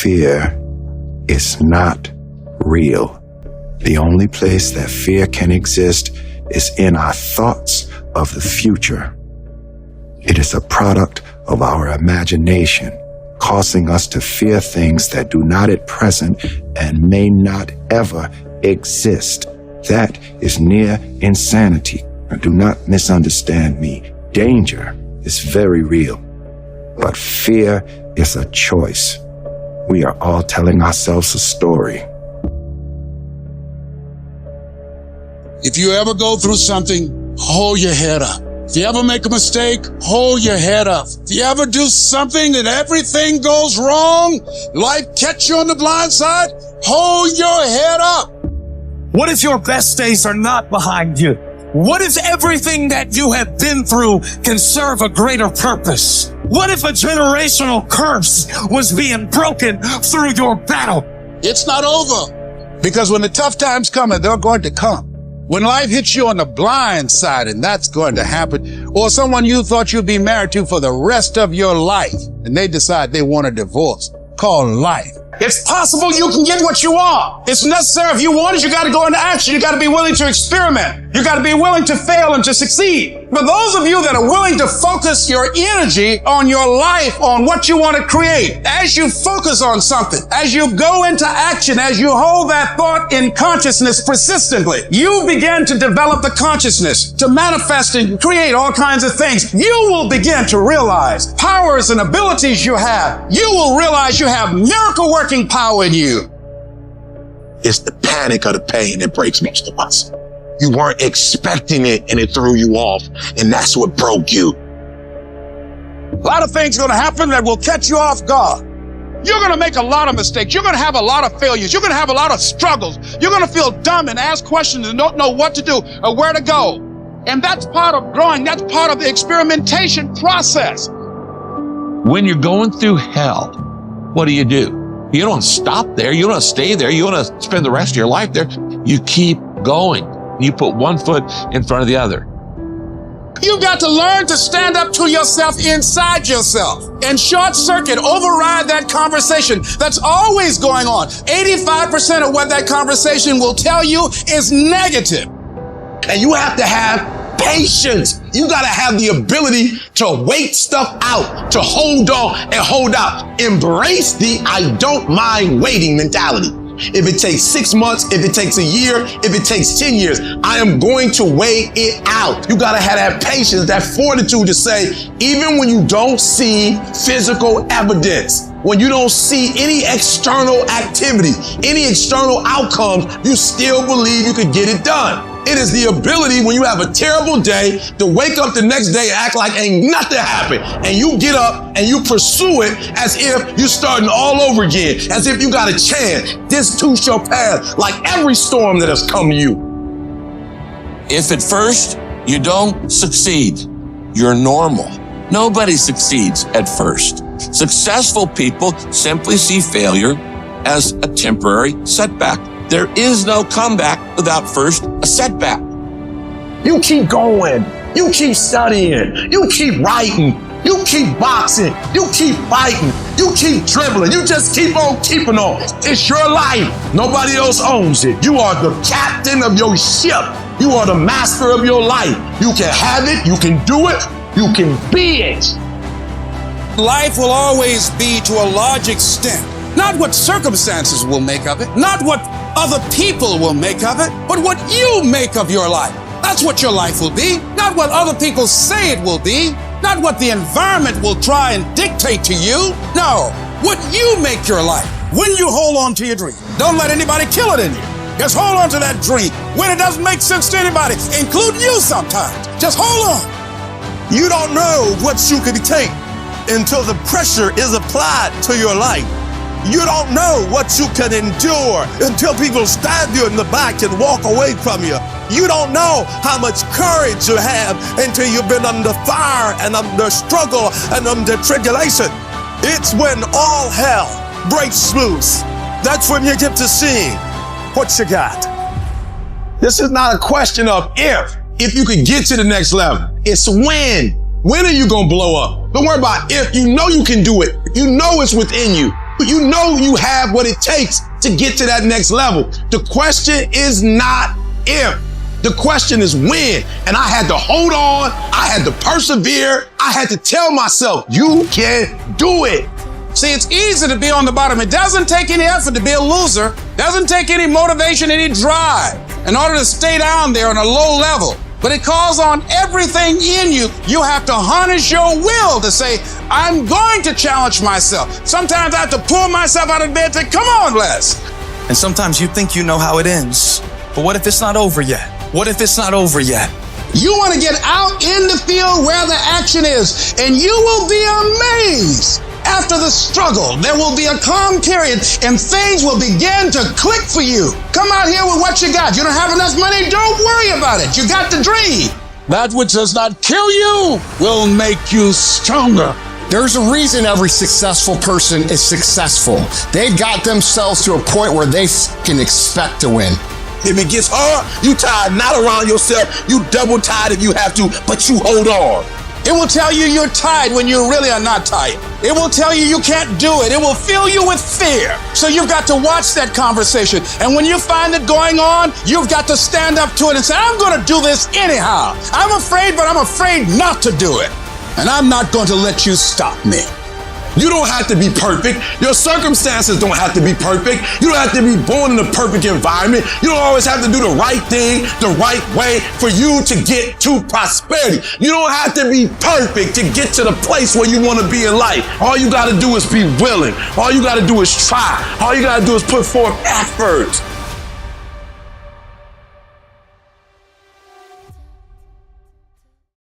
fear is not real. The only place that fear can exist is in our thoughts of the future. It is a product of our imagination, causing us to fear things that do not at present and may not ever exist. That is near insanity. Do not misunderstand me. Danger is very real, but fear is a choice. We are all telling ourselves a story. If you ever go through something, hold your head up. If you ever make a mistake, hold your head up. If you ever do something and everything goes wrong, life catch you on the blind side, hold your head up. What if your best days are not behind you? What if everything that you have been through can serve a greater purpose? What if a generational curse was being broken through your battle? It's not over, because when the tough times come, and they're going to come, when life hits you on the blind side, and that's going to happen, or someone you thought you'd be married to for the rest of your life, and they decide they want a divorce, called life. It's possible you can get what you want. It's necessary. If you want it, you got to go into action. You got to be willing to experiment. You got to be willing to fail and to succeed. For those of you that are willing to focus your energy on your life, on what you want to create, as you focus on something, as you go into action, as you hold that thought in consciousness persistently, you begin to develop the consciousness to manifest and create all kinds of things. You will begin to realize powers and abilities you have. You will realize you have miracle working power in you. It's the panic of the pain that breaks most of us. You weren't expecting it and it threw you off, and that's what broke you. A lot of things are going to happen that will catch you off guard. You're going to make a lot of mistakes. You're going to have a lot of failures. You're going to have a lot of struggles. You're going to feel dumb and ask questions and don't know what to do or where to go. And that's part of growing. That's part of the experimentation process. When you're going through hell, what do? You don't stop there. You don't stay there. You want to spend the rest of your life there. You keep going. You put one foot in front of the other. You've got to learn to stand up to yourself inside yourself and short circuit, override that conversation that's always going on. 85% of what that conversation will tell you is negative. And you have to have patience. You got to have the ability to wait stuff out, to hold on and hold out. Embrace the I don't mind waiting mentality. If it takes 6 months, if it takes a year, if it takes 10 years, I am going to wait it out. You got to have that patience, that fortitude to say, even when you don't see physical evidence, when you don't see any external activity, any external outcomes, you still believe you could get it done. It is the ability when you have a terrible day to wake up the next day and act like ain't nothing happened. And you get up and you pursue it as if you're starting all over again, as if you got a chance. This too shall pass, like every storm that has come to you. If at first you don't succeed, you're normal. Nobody succeeds at first. Successful people simply see failure as a temporary setback. There is no comeback without first a setback. You keep going. You keep studying. You keep writing. You keep boxing. You keep fighting. You keep dribbling. You just keep on keeping on. It's your life. Nobody else owns it. You are the captain of your ship. You are the master of your life. You can have it. You can do it. You can be it. Life will always be, to a large extent, not what circumstances will make of it, not what other people will make of it, but what you make of your life. That's what your life will be, not what other people say it will be, not what the environment will try and dictate to you. No, what you make your life. When you hold on to your dream, don't let anybody kill it in you. Just hold on to that dream when it doesn't make sense to anybody, including you sometimes. Just hold on. You don't know what you can take until the pressure is applied to your life. You don't know what you can endure until people stab you in the back and walk away from you. You don't know how much courage you have until you've been under fire and under struggle and under tribulation. It's when all hell breaks loose. That's when you get to see what you got. This is not a question of if you could get to the next level. It's when. When are you going to blow up? Don't worry about if. You know you can do it. You know it's within you. You know you have what it takes to get to that next level. The question is not if. The question is when. And I had to hold on. I had to persevere. I had to tell myself, you can do it. See, it's easy to be on the bottom. It doesn't take any effort to be a loser. Doesn't take any motivation, any drive in order to stay down there on a low level. But it calls on everything in you. You have to harness your will to say, I'm going to challenge myself. Sometimes I have to pull myself out of bed and say, come on, Les. And sometimes you think you know how it ends. But what if it's not over yet? What if it's not over yet? You want to get out in the field where the action is, and you will be amazed. After the struggle, there will be a calm period and things will begin to click for you. Come out here with what you got. You don't have enough money? Don't worry about it. You got the dream. That which does not kill you will make you stronger. There's a reason every successful person is successful. They got themselves to a point where they can expect to win. If it gets hard, you tie a knot around yourself. You double tied if you have to, but you hold on. It will tell you you're tired when you really are not tired. It will tell you you can't do it. It will fill you with fear. So you've got to watch that conversation. And when you find it going on, you've got to stand up to it and say, I'm going to do this anyhow. I'm afraid, but I'm afraid not to do it. And I'm not going to let you stop me. You don't have to be perfect. Your circumstances don't have to be perfect. You don't have to be born in a perfect environment. You don't always have to do the right thing the right way for you to get to prosperity. You don't have to be perfect to get to the place where you want to be in life. All you got to do is be willing. All you got to do is try. All you got to do is put forth effort.